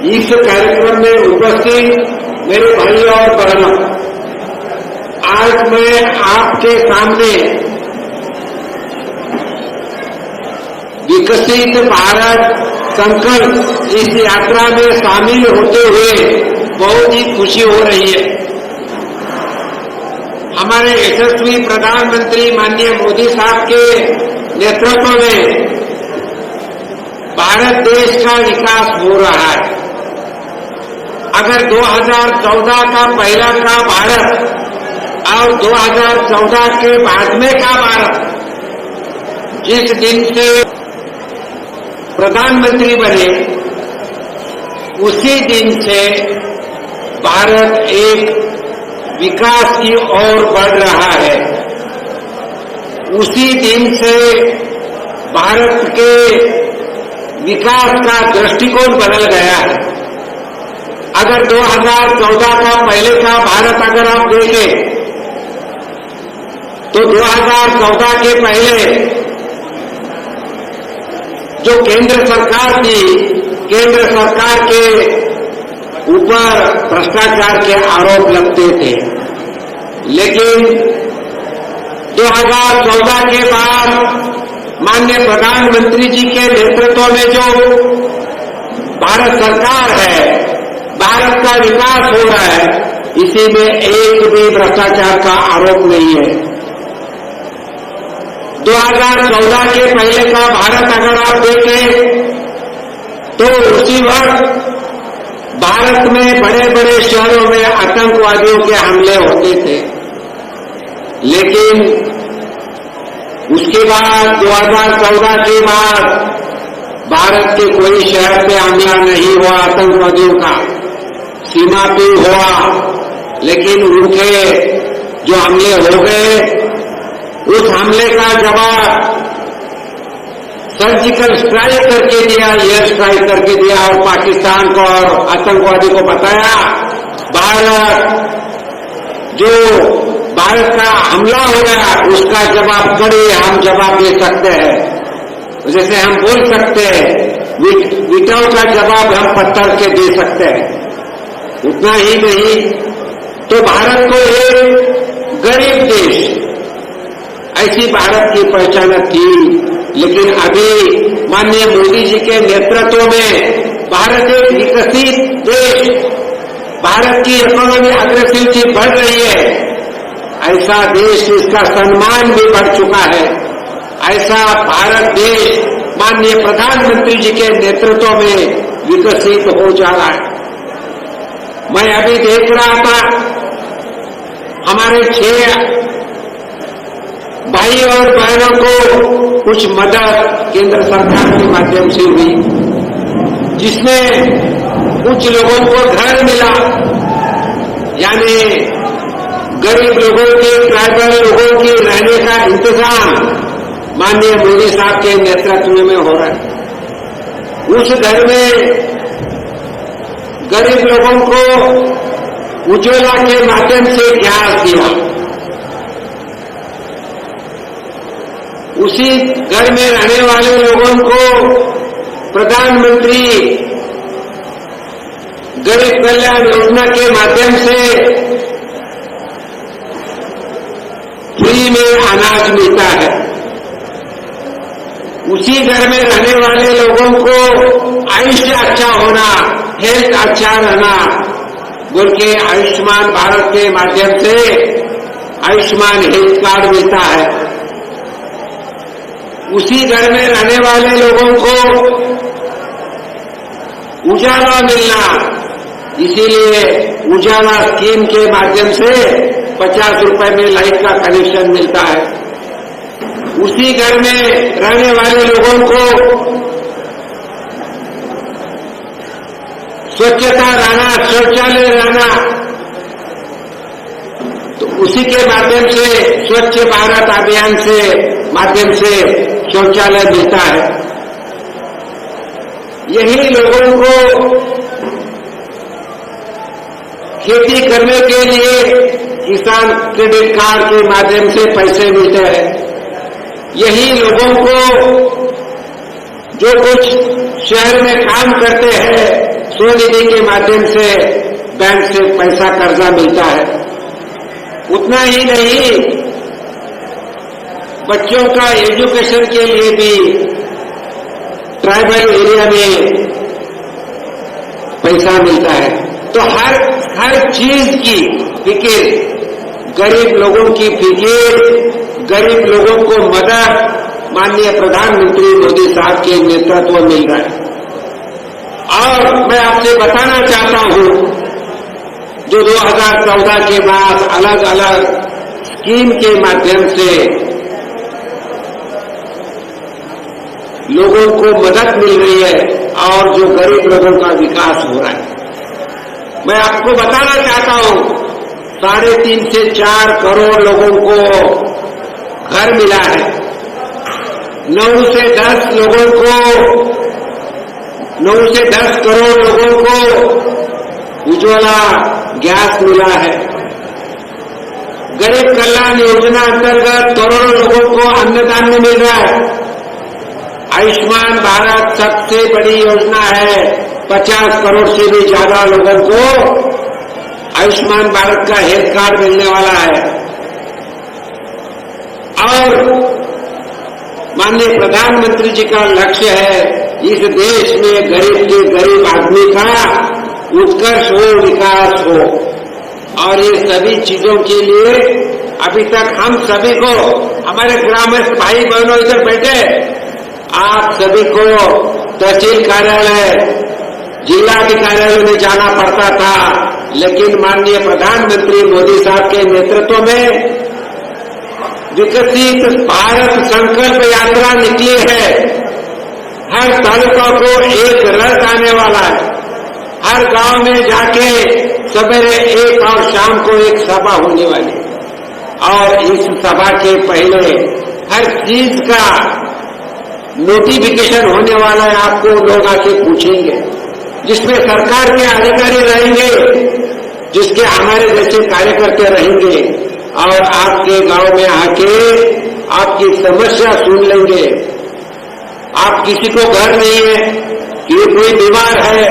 इस कार्यक्रम में उपस्थित मेरे भाई और बहनों, आज मैं आपके सामने विकसित भारत संकल्प इस यात्रा में शामिल होते हुए बहुत ही खुशी हो रही है। हमारे यशस्वी प्रधानमंत्री माननीय मोदी साहब के नेतृत्व में भारत देश का विकास हो रहा है। अगर 2014 का पहला का भारत और 2014 के बाद में का भारत, जिस दिन से प्रधानमंत्री बने उसी दिन से भारत एक विकास की ओर बढ़ रहा है। उसी दिन से भारत के विकास का दृष्टिकोण बदल गया है। अगर 2014 का पहले का भारत अगर आप देखें तो 2014 के पहले जो केंद्र सरकार थी, केंद्र सरकार के ऊपर भ्रष्टाचार के आरोप लगते थे। लेकिन 2014 के बाद माननीय प्रधानमंत्री जी के नेतृत्व में जो भारत सरकार है, भारत का विकास हो रहा है, इसी में एक भी भ्रष्टाचार का आरोप नहीं है। 2014 के पहले का भारत अगर आप देखें तो उसी वक्त भारत में बड़े बड़े शहरों में आतंकवादियों के हमले होते थे। लेकिन उसके बाद 2014 के बाद भारत के कोई शहर पे हमला नहीं हुआ आतंकवादियों का, सीमा पे हुआ। लेकिन उनके जो हमले हो गए, उस हमले का जवाब सर्जिकल स्ट्राइक करके दिया, एयर स्ट्राइक करके दिया और पाकिस्तान को और आतंकवादी को बताया भारत का हमला हो गया, उसका जवाब कड़े हम जवाब दे सकते हैं। जैसे हम बोल सकते हैं विटाओ का जवाब हम पत्थर के दे सकते हैं। उतना ही नहीं तो भारत को एक गरीब देश ऐसी भारत की पहचान थी। लेकिन अभी माननीय मोदी जी के नेतृत्व में भारत एक विकसित देश, भारत की इकोनॉमी अग्रेसिवली बढ़ रही है। ऐसा देश, इसका सम्मान भी बढ़ चुका है। ऐसा भारत देश माननीय प्रधानमंत्री जी के नेतृत्व में विकसित हो जा रहा है। मैं अभी देख रहा था हमारे 6 भाई और बहनों को कुछ मदद केंद्र सरकार के माध्यम से हुई, जिसमें कुछ लोगों को घर मिला, यानी गरीब लोगों के, ट्राइबल लोगों के रहने का इंतजाम माननीय मोदी साहब के नेतृत्व में हो रहा है। उस घर में गरीब लोगों को उज्ज्वला के माध्यम से गैस दिया। उसी घर में रहने वाले लोगों को प्रधानमंत्री गरीब कल्याण योजना के माध्यम से फ्री में अनाज मिलता है। उसी घर में रहने वाले लोगों को आयुष्य अच्छा होना, हेल्थ अच्छा रहना बोल के आयुष्मान भारत के माध्यम से आयुष्मान हेल्थ कार्ड मिलता है। उसी घर में रहने वाले लोगों को उजाला मिलना, इसीलिए उजाला स्कीम के माध्यम से 50 रुपए में लाइट का कनेक्शन मिलता है। उसी घर में रहने वाले लोगों को स्वच्छता रहना, शौचालय रहना, तो उसी के माध्यम से स्वच्छ भारत अभियान से माध्यम से शौचालय मिलता है। यही लोगों को खेती करने के लिए किसान क्रेडिट कार्ड के माध्यम से पैसे मिलते हैं। यही लोगों को जो कुछ शहर में काम करते हैं, स्वनिधि के माध्यम से बैंक से पैसा कर्जा मिलता है। उतना ही नहीं, बच्चों का एजुकेशन के लिए भी ट्राइबल एरिया में पैसा मिलता है। तो हर चीज की फिक्र, गरीब लोगों की फिक्र, गरीब लोगों को मदद माननीय प्रधानमंत्री मोदी साहब के नेतृत्व में मिल रहा है। और मैं आपसे बताना चाहता हूं, जो 2014 के बाद अलग अलग स्कीम के माध्यम से लोगों को मदद मिल रही है और जो गरीब लोगों का विकास हो रहा है, मैं आपको बताना चाहता हूं, 3.5 से 4 करोड़ लोगों को घर मिला है, 9 से 10 करोड़ लोगों को उज्ज्वला गैस मिला है। गरीब कल्याण योजना अंतर्गत करोड़ों लोगों को अन्नदान मिल रहा है। आयुष्मान भारत सबसे बड़ी योजना है, 50 करोड़ से भी ज्यादा लोगों को आयुष्मान भारत का हेल्थ कार्ड मिलने वाला है। और माननीय प्रधानमंत्री जी का लक्ष्य है, इस देश में गरीब के गरीब आदमी का उत्कर्ष हो, विकास हो। और ये सभी चीजों के लिए अभी तक हम सभी को, हमारे ग्रामीण भाई बहनों इधर बैठे, आप सभी को तहसील कार्यालय, जिलाधिकारी में जाना पड़ता था, लेकिन माननीय प्रधानमंत्री मोदी साहब के नेतृत्व में विकसित भारत संकल्प यात्रा निकली है। हर तालुका को एक रथ आने वाला है, हर गांव में जाके सवेरे एक और शाम को एक सभा होने वाली, और इस सभा के पहले हर चीज का नोटिफिकेशन होने वाला है। आपको लोग आके पूछेंगे, जिसमें सरकार के अधिकारी रहेंगे, जिसके हमारे जैसे कार्यकर्ता रहेंगे, और आपके गांव में आके आपकी समस्या सुन लेंगे। आप किसी को घर नहीं है, कि कोई बीमार है,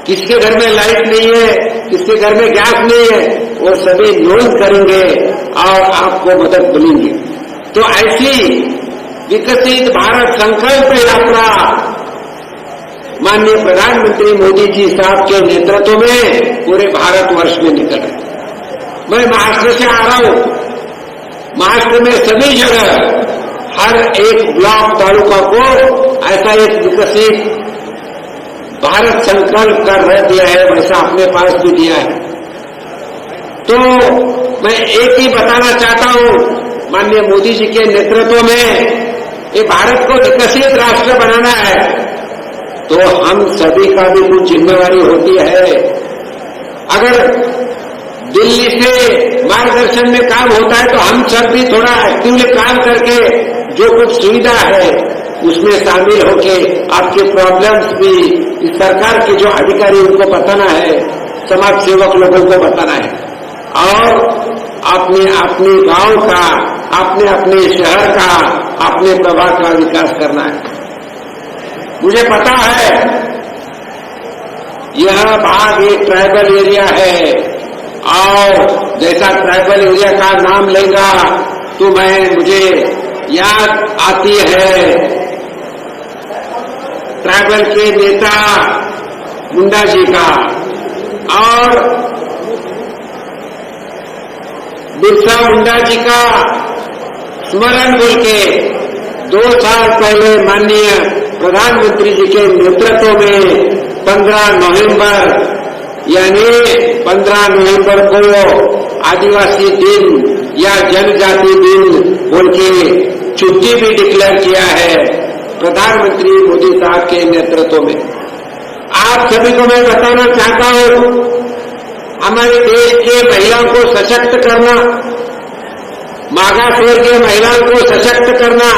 किसके घर में लाइट नहीं है, किसके घर में गैस नहीं है, वो सभी नोट करेंगे और आपको मदद मिलेंगी। तो ऐसी विकसित भारत संकल्प यात्रा माननीय प्रधानमंत्री मोदी जी साहब के नेतृत्व में पूरे भारतवर्ष में निकल रही। मैं महाराष्ट्र से आ रहा हूं, महाराष्ट्र में सभी जगह हर एक ब्लॉक तालुका को ऐसा एक विकसित भारत संकल्प कर दिया है, वैसा अपने पास भी दिया है। तो मैं एक ही बताना चाहता हूं, माननीय मोदी जी के नेतृत्व में ये भारत को विकसित राष्ट्र बनाना है, तो हम सभी का भी कुछ जिम्मेवारी होती है। अगर दिल्ली से मार्गदर्शन में काम होता है, तो हम सब भी थोड़ा एक्टिवली काम करके जो कुछ सुविधा है उसमें शामिल होके आपके प्रॉब्लम्स भी इस सरकार के जो अधिकारी उनको बताना है, समाज सेवक लोगों को बताना है, और अपने अपने गांव का, अपने अपने शहर का, अपने प्रभाग का विकास करना है। मुझे पता है यह भाग एक ट्राइबल एरिया है, और जैसा ट्राइबल एरिया का नाम लेगा तो मुझे याद आती है ट्राइबल के नेता मुंडा जी का, और बिरसा मुंडा जी का स्मरण बोल के 2 साल पहले माननीय प्रधानमंत्री जी के नेतृत्व में 15 नवंबर यानी 15 नवंबर को आदिवासी दिन या जनजाति दिन बोल के छुट्टी भी डिक्लेयर किया है प्रधानमंत्री मोदी साहब के नेतृत्व में। आप सभी को मैं बताना चाहता हूं, हमारे देश के महिलाओं को सशक्त करना, मागास वर्ग के महिलाओं को सशक्त करना,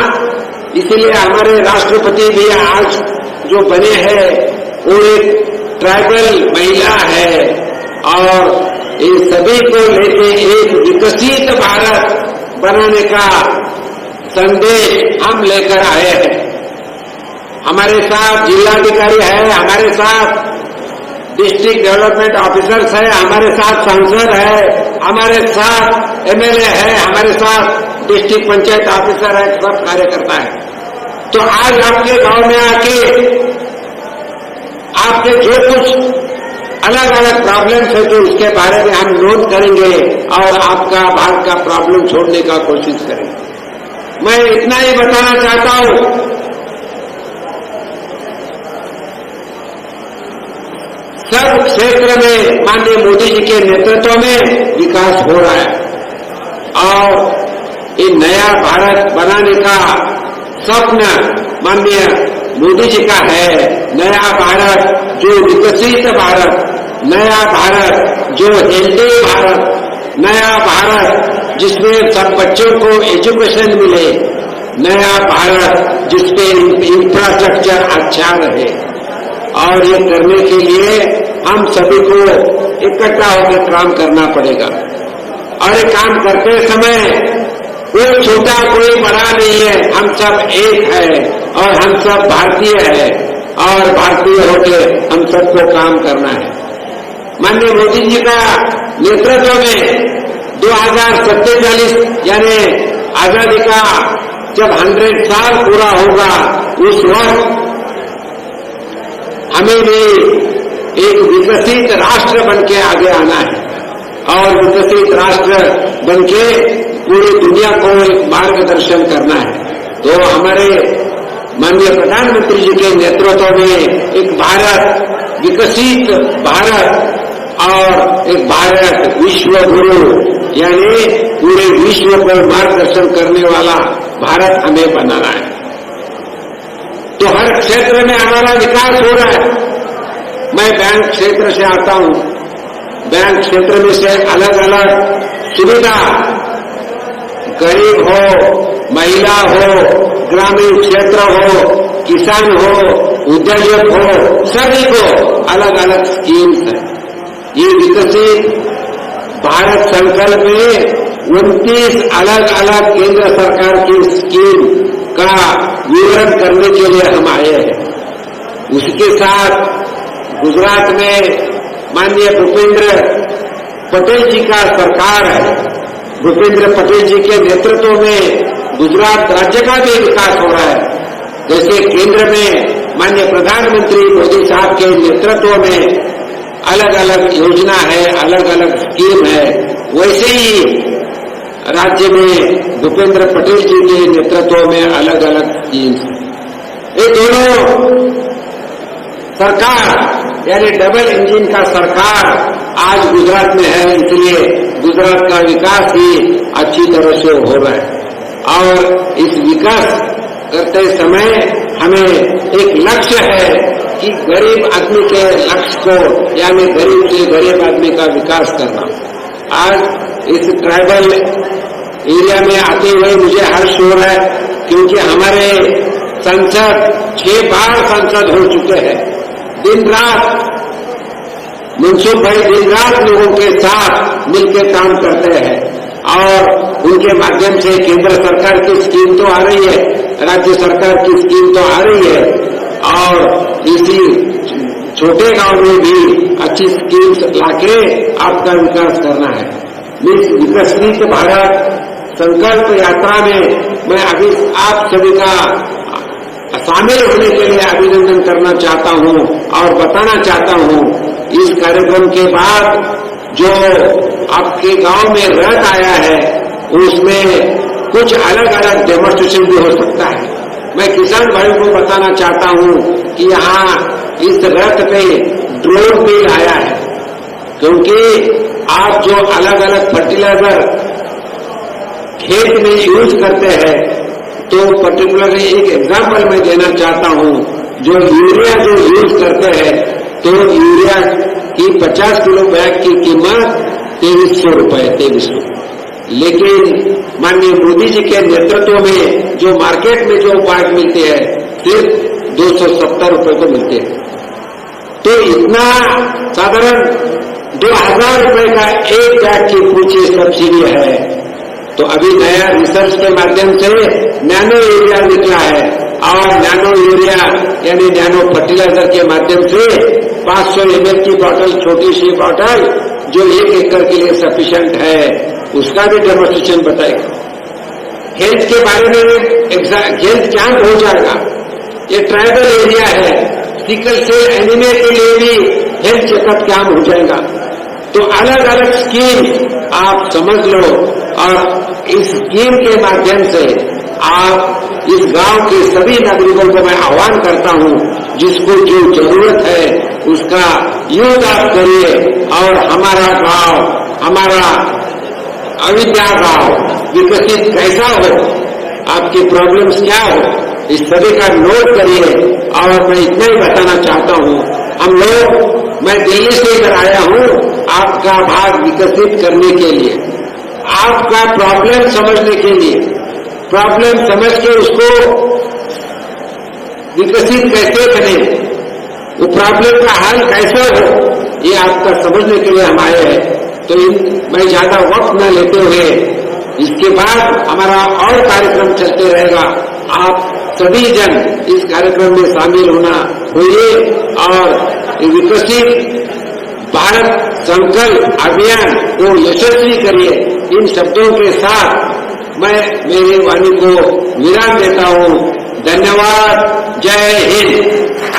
इसलिए हमारे राष्ट्रपति भी आज जो बने हैं वो एक ट्राइबल महिला है, और इन सभी को लेके एक विकसित भारत बनाने का संदेश हम लेकर आए हैं। हमारे साथ जिलाधिकारी है, हमारे साथ डिस्ट्रिक्ट डेवलपमेंट ऑफिसर्स है, हमारे साथ सांसद है, हमारे साथ एमएलए है, हमारे साथ डिस्ट्रिक्ट पंचायत ऑफिसर है, सब कार्यकर्ता है। तो आज आपके गांव में आके आपके जो कुछ अलग अलग प्रॉब्लम्स है तो उसके बारे में हम नोट करेंगे और आपका भारत का प्रॉब्लम छोड़ने का कोशिश करेंगे। मैं इतना ही बताना चाहता हूं, सब क्षेत्र में माननीय मोदी जी के नेतृत्व में विकास हो रहा है और ये नया भारत बनाने का स्वप्न माननीय मोदी जी का है। नया भारत जो विकसित भारत, नया भारत जो हेल्दी भारत, नया भारत जिसमें सब बच्चों को एजुकेशन मिले, नया भारत जिसपे इंफ्रास्ट्रक्चर अच्छा रहे। और ये करने के लिए हम सभी को इकट्ठा होकर काम करना पड़ेगा। और ये काम करते समय कोई छोटा कोई बड़ा नहीं है, हम सब एक है और हम सब भारतीय है और भारतीय होकर हम सबको काम करना है। माननीय मोदी जी का नेतृत्व में 2047 यानी आजादी का जब 100 साल पूरा होगा, उस वक्त हमें भी एक विकसित राष्ट्र बनके आगे आना है और विकसित राष्ट्र बनके पूरी दुनिया को एक मार्गदर्शन करना है। तो हमारे माननीय प्रधानमंत्री जी के नेतृत्व में एक भारत, विकसित भारत और एक भारत विश्व गुरु यानी पूरे विश्व को मार्गदर्शन करने वाला भारत हमें बनाना है। तो हर क्षेत्र में हमारा विकास हो रहा है। मैं बैंक क्षेत्र से आता हूं, बैंक क्षेत्र में से अलग अलग सुविधा, गरीब हो, महिला हो, ग्रामीण क्षेत्र हो, किसान हो, उद्योजक हो, सभी को अलग अलग स्कीम्स है। ये विकसित भारत संकल्प में 29 अलग अलग केंद्र सरकार की स्कीम का विवरण करने के लिए हम आए हैं। उसके साथ गुजरात में माननीय भूपेंद्र पटेल जी का सरकार है। भूपेंद्र पटेल जी के नेतृत्व में गुजरात राज्य का भी विकास हो रहा है। जैसे केंद्र में माननीय प्रधानमंत्री मोदी साहब के नेतृत्व में अलग अलग योजना है, अलग अलग स्कीम है, वैसे ही राज्य में भूपेंद्र पटेल जी के नेतृत्व में अलग अलग स्कीम्स। ये दोनों सरकार यानी डबल इंजन का सरकार आज गुजरात में है, इसलिए गुजरात का विकास ही अच्छी तरह से हो रहा है। और इस विकास करते समय हमें एक लक्ष्य है कि गरीब आदमी के लक्ष्य को यानी गरीब से गरीब आदमी का विकास करना। आज इस ट्राइबल एरिया में आते हुए मुझे हर्ष हो रहा है, क्योंकि हमारे संसद 6 बार सांसद हो चुके हैं। दिन रात मनसुख भाई दिन रात लोगों के साथ मिलकर काम करते हैं और उनके माध्यम से केंद्र सरकार की स्कीम तो आ रही है, राज्य सरकार की स्कीम तो आ रही है और इसी छोटे गांव में भी अच्छी स्कीम्स लाके आपका विकास करना है। इस विकसित भारत संकल्प यात्रा में मैं अभी आप सभी का शामिल होने के लिए अभिनंदन करना चाहता हूं और बताना चाहता हूं, इस कार्यक्रम के बाद जो आपके गांव में रथ आया है उसमें कुछ अलग अलग डेमोन्स्ट्रेशन भी हो सकता है। मैं किसान भाई को बताना चाहता हूं कि यहाँ इस रथ पे ड्रोन भी आया है, क्योंकि आप जो अलग अलग फर्टिलाइजर खेत में यूज करते हैं, तो पर्टिकुलरली एक एग्जाम्पल मैं देना चाहता हूं। जो यूरिया जो यूज करते हैं, तो यूरिया की 50 किलो बैग की कीमत 2300 रुपए, 2300। लेकिन माननीय मोदी जी के नेतृत्व में जो मार्केट में जो बैग मिलते हैं सिर्फ 270 रुपए को मिलते हैं। तो इतना साधारण 2000 रुपए का एक बैग की पूछे सब्सिडी है। तो अभी नया रिसर्च के माध्यम से नैनो यूरिया निकला है और नैनो यूरिया यानी नैनो फर्टिलाइजर के माध्यम से 500 ml की बोतल, छोटी सी बोतल जो 1 एकड़ के लिए सफिशिएंट है, उसका भी डेमोन्स्ट्रेशन बताएगा। हेल्थ के बारे में हेल्थ कैंप हो जाएगा। ये ट्राइबल एरिया है, सिकल सेल एनीमिया के लिए भी हेल्थ चेकअप कैंप हो जाएगा। तो अलग अलग स्कीम आप समझ लो, और इस स्कीम के माध्यम से आप इस गांव के सभी नागरिकों को मैं आह्वान करता हूं, जिसको जो जरूरत है उसका यूज आप करिए, और हमारा गांव, हमारा अयोध्या गांव विकसित कैसा हो, आपकी प्रॉब्लम्स क्या हो, इस सभी का नोट करिए। और मैं इतना ही बताना चाहता हूं, हम लोग, मैं दिल्ली से इधर आया हूं आपका भाग विकसित करने के लिए, आपका प्रॉब्लम समझने के लिए, प्रॉब्लम समझ के उसको विकसित कैसे करें, वो प्रॉब्लम का हल कैसे हो, ये आपका समझने के लिए हम आए हैं। तो मैं ज्यादा वक्त न लेते हुए, इसके बाद हमारा और कार्यक्रम चलते रहेगा। आप सभी जन इस कार्यक्रम में शामिल होइए और विकसित भारत संकल्प अभियान को यशस्वी करिए। इन शब्दों के साथ मैं मेरी वाणी को विराम देता हूं। धन्यवाद। जय हिंद।